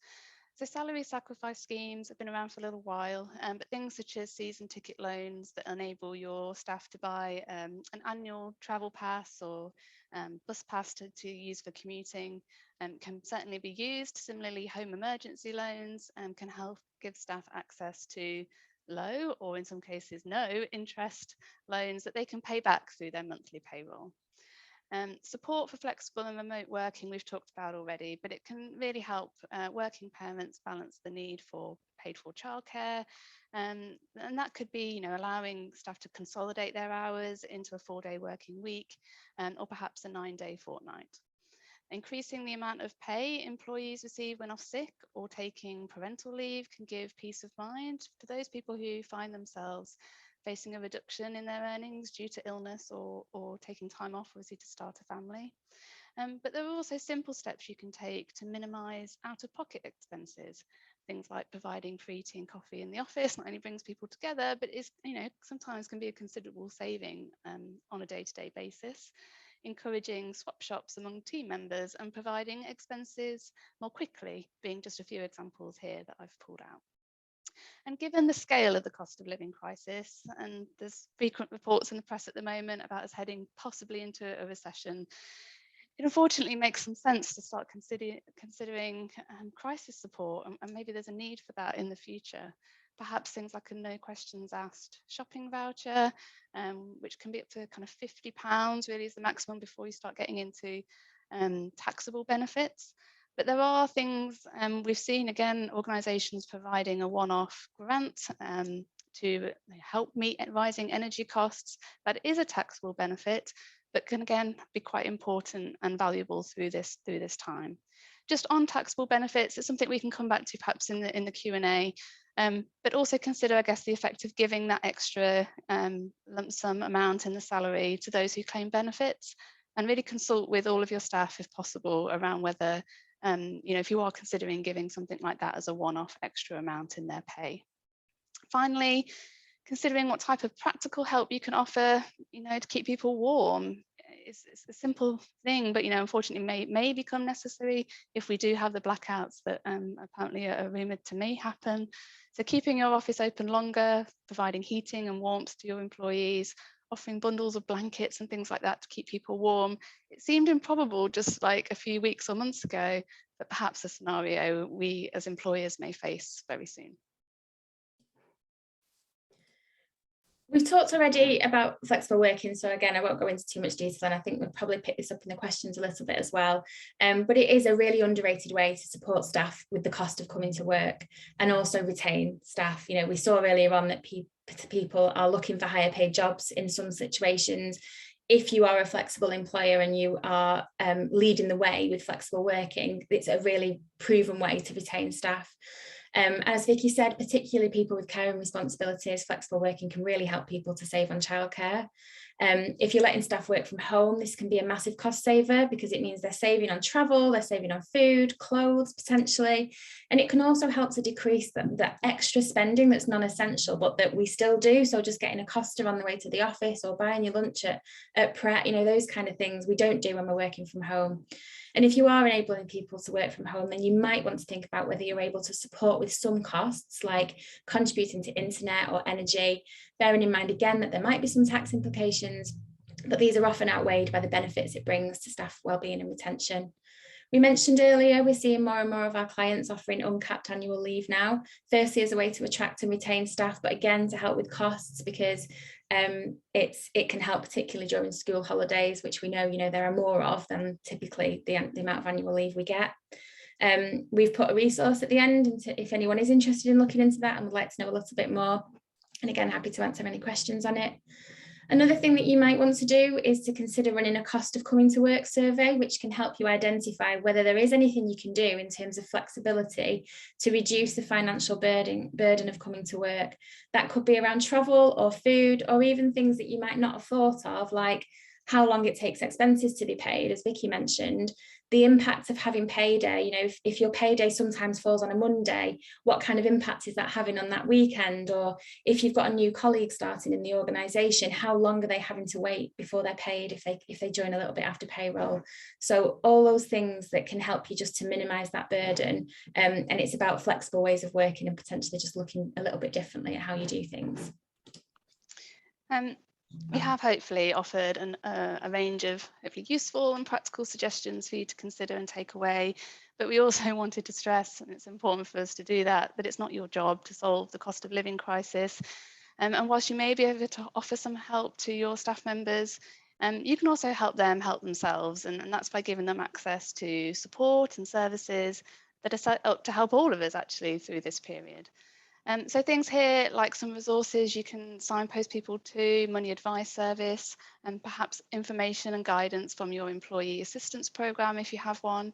So salary sacrifice schemes have been around for a little while, but things such as season ticket loans that enable your staff to buy an annual travel pass or bus pass to use for commuting can certainly be used. Similarly, home emergency loans can help give staff access to low or in some cases no interest loans that they can pay back through their monthly payroll. Support for flexible and remote working we've talked about already, but it can really help working parents balance the need for paid for childcare, and that could be, allowing staff to consolidate their hours into a 4-day working week, or perhaps a 9-day fortnight. Increasing the amount of pay employees receive when off sick or taking parental leave can give peace of mind to those people who find themselves facing a reduction in their earnings due to illness or taking time off obviously to start a family. But there are also simple steps you can take to minimise out-of-pocket expenses. Things like providing free tea and coffee in the office not only brings people together, but is, sometimes can be a considerable saving on a day-to-day basis. Encouraging swap shops among team members and providing expenses more quickly, being just a few examples here that I've pulled out. And given the scale of the cost of living crisis, and there's frequent reports in the press at the moment about us heading possibly into a recession, it unfortunately makes some sense to start considering crisis support, and maybe there's a need for that in the future. Perhaps things like a no questions asked shopping voucher, which can be up to kind of £50 really is the maximum before you start getting into taxable benefits. But there are things we've seen, again, organisations providing a one-off grant to help meet rising energy costs. That is a taxable benefit, but can again be quite important and valuable through this time. Just on taxable benefits, it's something we can come back to perhaps in the Q&A, but also consider, I guess, the effect of giving that extra lump sum amount in the salary to those who claim benefits, and really consult with all of your staff if possible around whether, if you are considering giving something like that as a one-off extra amount in their pay. Finally, considering what type of practical help you can offer, to keep people warm. It's a simple thing, but unfortunately may become necessary if we do have the blackouts that apparently are rumoured to may happen. So keeping your office open longer, providing heating and warmth to your employees, offering bundles of blankets and things like that to keep people warm. It seemed improbable just like a few weeks or months ago, but perhaps a scenario we as employers may face very soon. We've talked already about flexible working, so again, I won't go into too much detail, and I think we'll probably pick this up in the questions a little bit as well. But it is a really underrated way to support staff with the cost of coming to work and also retain staff. We saw earlier on that people are looking for higher paid jobs in some situations. If you are a flexible employer and you are leading the way with flexible working, it's a really proven way to retain staff. As Vicky said, particularly people with caring responsibilities, flexible working can really help people to save on childcare. If you're letting staff work from home, this can be a massive cost saver because it means they're saving on travel, they're saving on food, clothes potentially, and it can also help to decrease that extra spending that's non-essential but that we still do. So just getting a Costa on the way to the office or buying your lunch at Pret, those kind of things we don't do when we're working from home. And if you are enabling people to work from home, then you might want to think about whether you're able to support with some costs like contributing to internet or energy, bearing in mind again that there might be some tax implications, but these are often outweighed by the benefits it brings to staff wellbeing and retention. We mentioned earlier, we're seeing more and more of our clients offering uncapped annual leave now, firstly as a way to attract and retain staff, but again to help with costs because it can help particularly during school holidays, which we know there are more of than typically the amount of annual leave we get. We've put a resource at the end if anyone is interested in looking into that and would like to know a little bit more, and again happy to answer any questions on it. Another thing that you might want to do is to consider running a cost of coming to work survey, which can help you identify whether there is anything you can do in terms of flexibility to reduce the financial burden of coming to work. That could be around travel or food, or even things that you might not have thought of, like how long it takes expenses to be paid, as Vicky mentioned, the impact of having payday. If your payday sometimes falls on a Monday, what kind of impact is that having on that weekend? Or if you've got a new colleague starting in the organisation, how long are they having to wait before they're paid if they join a little bit after payroll? So all those things that can help you just to minimise that burden. And it's about flexible ways of working and potentially just looking a little bit differently at how you do things. We have hopefully offered a range of hopefully useful and practical suggestions for you to consider and take away, but we also wanted to stress, and it's important for us to do that it's not your job to solve the cost of living crisis. And whilst you may be able to offer some help to your staff members, You can also help them help themselves, and that's by giving them access to support and services that are set up to help all of us actually through this period. So things here like some resources you can signpost people to, money advice service, and perhaps information and guidance from your employee assistance program if you have one.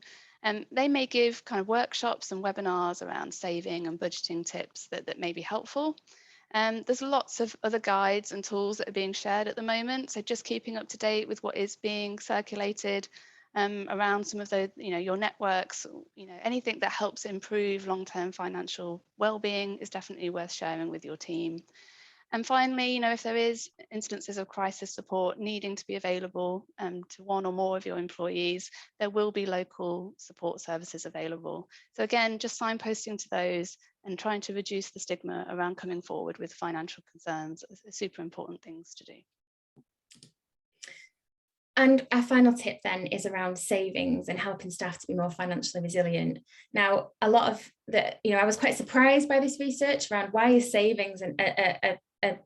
They may give kind of workshops and webinars around saving and budgeting tips that may be helpful. There's lots of other guides and tools that are being shared at the moment, so just keeping up to date with what is being circulated around some of the, your networks, anything that helps improve long-term financial well-being is definitely worth sharing with your team. And finally, if there is instances of crisis support needing to be available to one or more of your employees, there will be local support services available. So again, just signposting to those and trying to reduce the stigma around coming forward with financial concerns are super important things to do. And our final tip then is around savings and helping staff to be more financially resilient. Now, a lot of I was quite surprised by this research around why is savings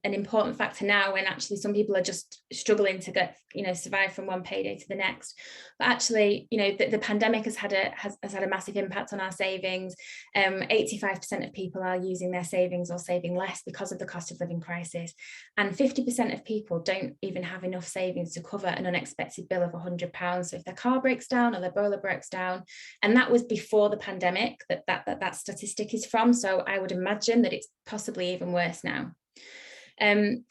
an important factor now when actually some people are just struggling to get, survive from one payday to the next. But actually, the pandemic has had a massive impact on our savings. 85% of people are using their savings or saving less because of the cost of living crisis. And 50% of people don't even have enough savings to cover an unexpected bill of £100. So if their car breaks down or their boiler breaks down, and that was before the pandemic that statistic is from. So I would imagine that it's possibly even worse now. Most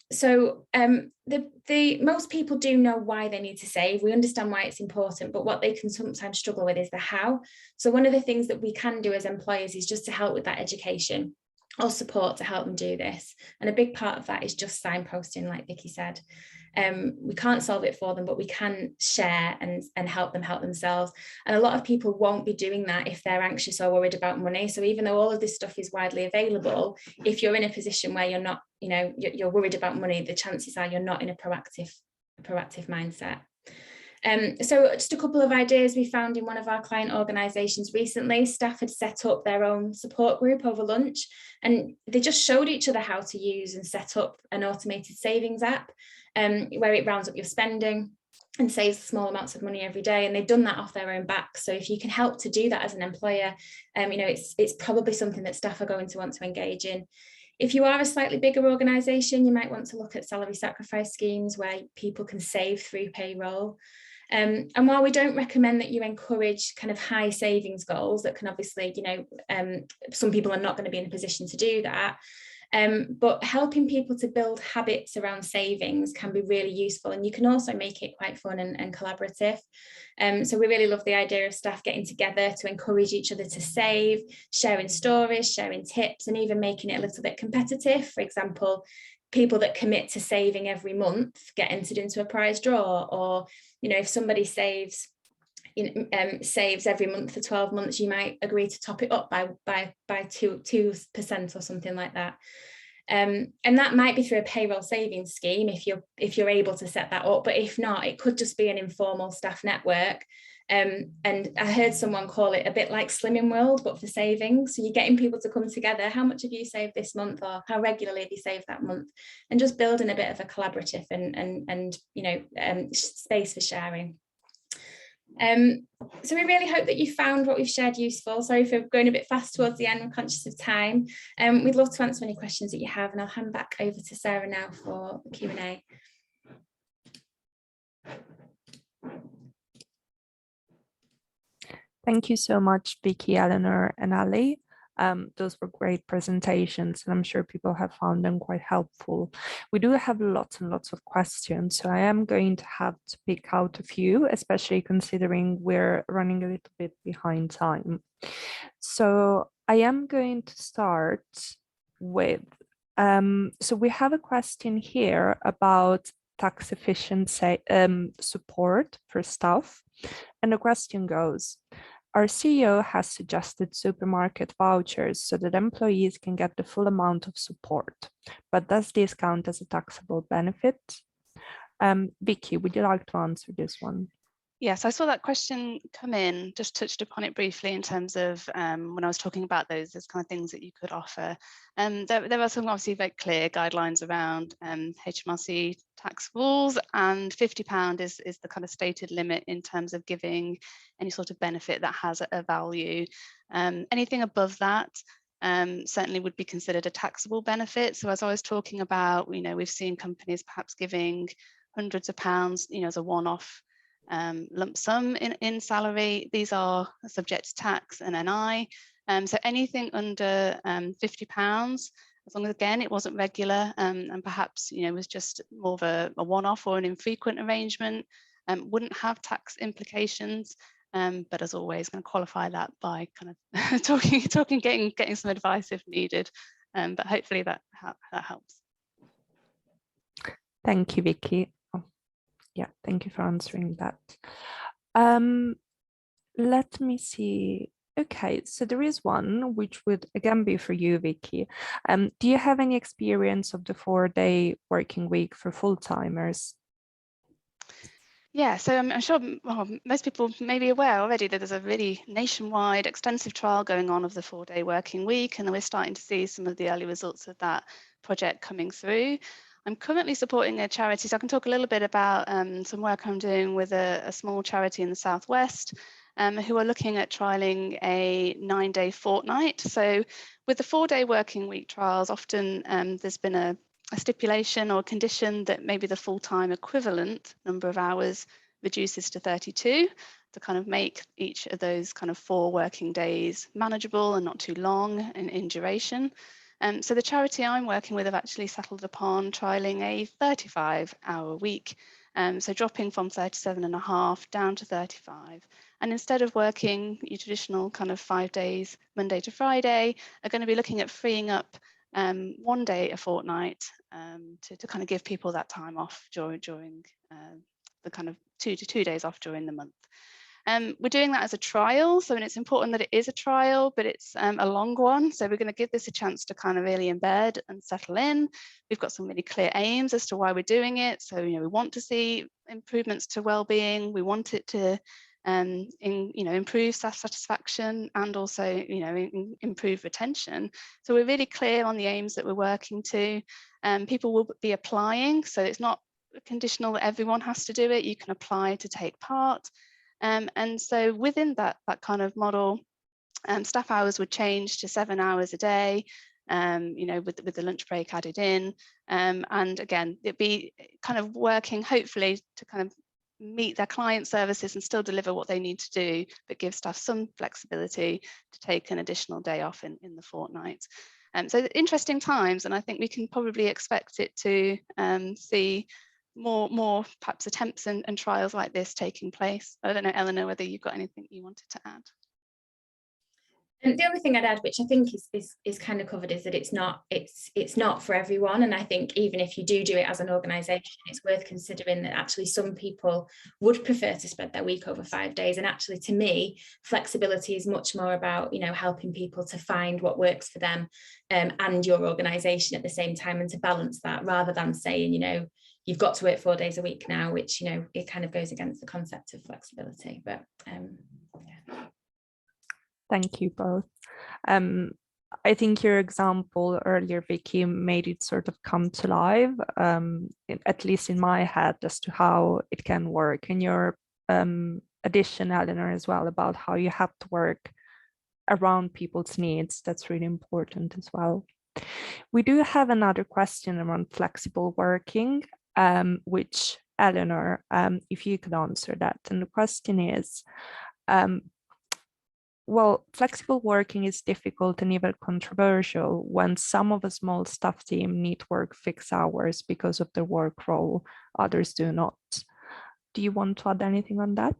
people do know why they need to save. We understand why it's important, but what they can sometimes struggle with is the how. So one of the things that we can do as employers is just to help with that education or support to help them do this. And a big part of that is just signposting, like Vicky said. We can't solve it for them, but we can share and help them help themselves. And a lot of people won't be doing that if they're anxious or worried about money. So even though all of this stuff is widely available, if you're in a position where you're not, you're worried about money, the chances are you're not in a proactive mindset. So just a couple of ideas we found in one of our client organisations recently. Staff had set up their own support group over lunch, and they just showed each other how to use and set up an automated savings app where it rounds up your spending and saves small amounts of money every day. And they've done that off their own back. So if you can help to do that as an employer, it's probably something that staff are going to want to engage in. If you are a slightly bigger organisation, you might want to look at salary sacrifice schemes where people can save through payroll. And while we don't recommend that you encourage kind of high savings goals that can obviously, some people are not going to be in a position to do that. But helping people to build habits around savings can be really useful, and you can also make it quite fun and collaborative. So we really love the idea of staff getting together to encourage each other to save, sharing stories, sharing tips, and even making it a little bit competitive. For example, people that commit to saving every month get entered into a prize draw, or if somebody saves every month for 12 months, you might agree to top it up by 2% or something like that. And that might be through a payroll savings scheme if you're able to set that up, but if not, it could just be an informal staff network. And I heard someone call it a bit like Slimming World, but for savings. So you're getting people to come together. How much have you saved this month, or how regularly have you saved that month? And just building a bit of a collaborative and space for sharing. So we really hope that you found what we've shared useful. Sorry for going a bit fast towards the end, we're conscious of time. We'd love to answer any questions that you have, and I'll hand back over to Sarah now for the Q&A. Thank you so much, Vicky, Eleanor, and Ali. Those were great presentations, and I'm sure people have found them quite helpful. We do have lots and lots of questions, so I am going to have to pick out a few, especially considering we're running a little bit behind time. So I am going to start with, so we have a question here about tax efficient support for staff, and the question goes, our CEO has suggested supermarket vouchers so that employees can get the full amount of support, but does this count as a taxable benefit? Vicky, would you like to answer this one? Yes, I saw that question come in, just touched upon it briefly in terms of when I was talking about those kind of things that you could offer. There are some obviously very clear guidelines around HMRC tax rules, and £50 is the kind of stated limit in terms of giving any sort of benefit that has a value. Anything above that certainly would be considered a taxable benefit. So as I was talking about, we've seen companies perhaps giving hundreds of pounds, as a one-off lump sum in salary. These are subject to tax and NI. So anything under £50, as long as, again, it wasn't regular and perhaps, was just more of a one-off or an infrequent arrangement, wouldn't have tax implications. But as always, going to qualify that by kind of talking, getting some advice if needed. But hopefully that helps. Thank you, Vicky. Yeah, thank you for answering that. Let me see. Okay, so there is one which would again be for you, Vicky. Do you have any experience of the 4-day working week for full-timers? Yeah, so I'm sure most people may be aware already that there's a really nationwide extensive trial going on of the 4-day working week, and we're starting to see some of the early results of that project coming through. I'm currently supporting a charity, so I can talk a little bit about some work I'm doing with a small charity in the Southwest who are looking at trialling a 9-day fortnight. So with the 4-day working week trials, often there's been a stipulation or condition that maybe the full-time equivalent number of hours reduces to 32 to kind of make each of those kind of 4 working days manageable and not too long in duration. So the charity I'm working with have actually settled upon trialling a 35-hour week, so dropping from 37.5 down to 35. And instead of working your traditional kind of 5 days, Monday to Friday, are going to be looking at freeing up 1 day a fortnight to kind of give people that time off during the kind of 2 days off during the month. We're doing that as a trial, so it's important that it is a trial, but it's a long one. So we're going to give this a chance to kind of really embed and settle in. We've got some really clear aims as to why we're doing it. So, we want to see improvements to well-being. We want it to improve staff satisfaction and also, improve retention. So we're really clear on the aims that we're working to. People will be applying, so it's not conditional that everyone has to do it. You can apply to take part. And so within that kind of model, staff hours would change to 7 hours a day, with the lunch break added in. And again, it'd be kind of working hopefully to kind of meet their client services and still deliver what they need to do, but give staff some flexibility to take an additional day off in the fortnight. So interesting times, and I think we can probably expect it to see more perhaps attempts and trials like this taking place. I don't know, Eleanor, whether you've got anything you wanted to add. And the only thing I'd add, which I think is kind of covered, is that it's not for everyone. And I think even if you do it as an organisation, it's worth considering that actually some people would prefer to spread their week over 5 days. And actually, to me, flexibility is much more about, helping people to find what works for them and your organisation at the same time, and to balance that, rather than saying, you've got to work 4 days a week now, which, it kind of goes against the concept of flexibility. But yeah. Thank you both. I think your example earlier, Vicky, made it sort of come to life, at least in my head, as to how it can work. And your addition, Eleanor, as well, about how you have to work around people's needs. That's really important as well. We do have another question around flexible working, which, Eleanor, if you could answer that. And the question is, well, flexible working is difficult and even controversial when some of a small staff team need to work fixed hours because of their work role, others do not. Do you want to add anything on that?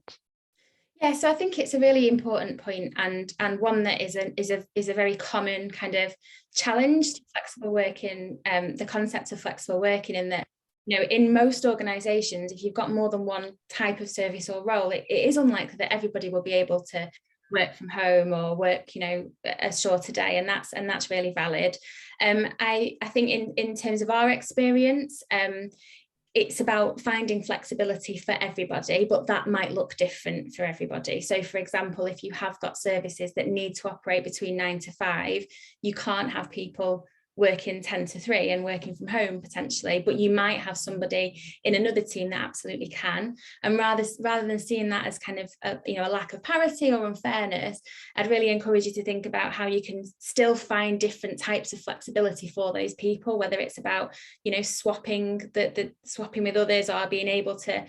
Yeah, so I think it's a really important point, and one that is a very common kind of challenge to flexible working, the concept of flexible working, in that, in most organisations, if you've got more than one type of service or role, it is unlikely that everybody will be able to work from home or work, a shorter day, and that's really valid. I think in terms of our experience, it's about finding flexibility for everybody, but that might look different for everybody. So for example, if you have got services that need to operate between 9 to 5, you can't have people working 10 to 3 and working from home potentially, but you might have somebody in another team that absolutely can. And rather than seeing that as kind of a lack of parity or unfairness, I'd really encourage you to think about how you can still find different types of flexibility for those people, whether it's about swapping swapping with others, or being able to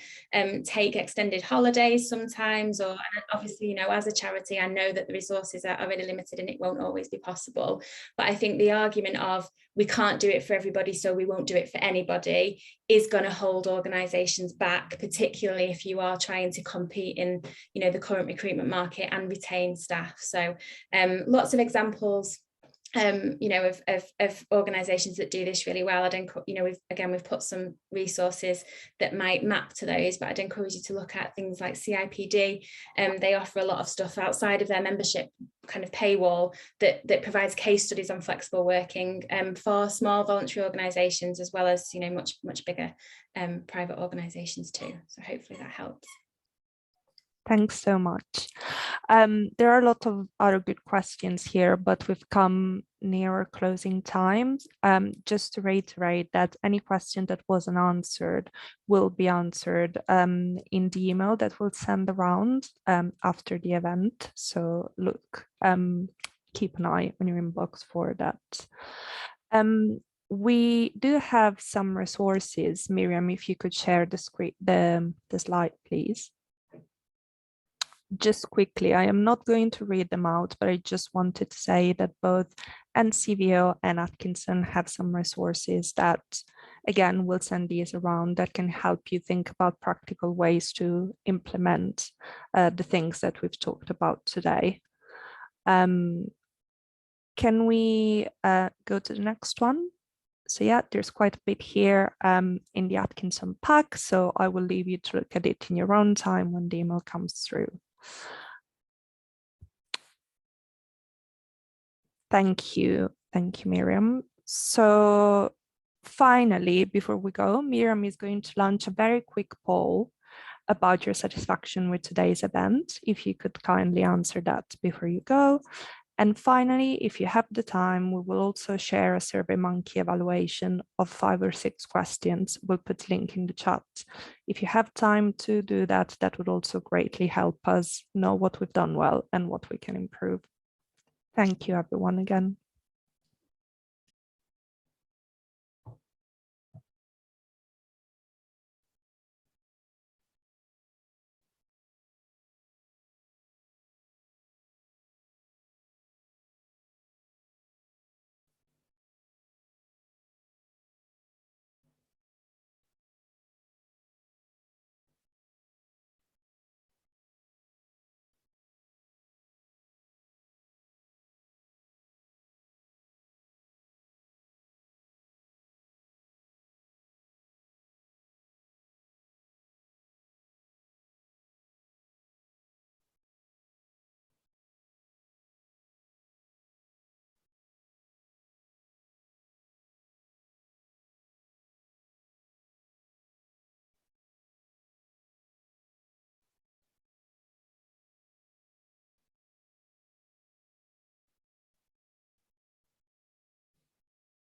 take extended holidays sometimes, or obviously as a charity I know that the resources are really limited and it won't always be possible. But I think the argument of we can't do it for everybody, so we won't do it for anybody, is going to hold organisations back, particularly if you are trying to compete in the current recruitment market and retain staff. So lots of examples of organisations that do this really well. We've put some resources that might map to those, but I'd encourage you to look at things like CIPD. They offer a lot of stuff outside of their membership kind of paywall that provides case studies on flexible working for small voluntary organisations, as well as much bigger private organisations too. So hopefully that helps. Thanks so much. There are a lot of other good questions here, but we've come nearer closing times. Just to reiterate that any question that wasn't answered will be answered in the email that we'll send around after the event. So look, keep an eye on your inbox for that. We do have some resources. Miriam, if you could share the slide, please. Just quickly, I am not going to read them out, but I just wanted to say that both NCVO and Atkinson have some resources that, again, we'll send these around that can help you think about practical ways to implement the things that we've talked about today. Can we go to the next one? So yeah, there's quite a bit here in the Atkinson pack, so I will leave you to look at it in your own time when the email comes through. Thank you, Miriam. So finally, before we go, Miriam is going to launch a very quick poll about your satisfaction with today's event. If you could kindly answer that before you go. And finally, if you have the time, we will also share a SurveyMonkey evaluation of 5 or 6 questions. We'll put a link in the chat. If you have time to do that, that would also greatly help us know what we've done well and what we can improve. Thank you, everyone, again.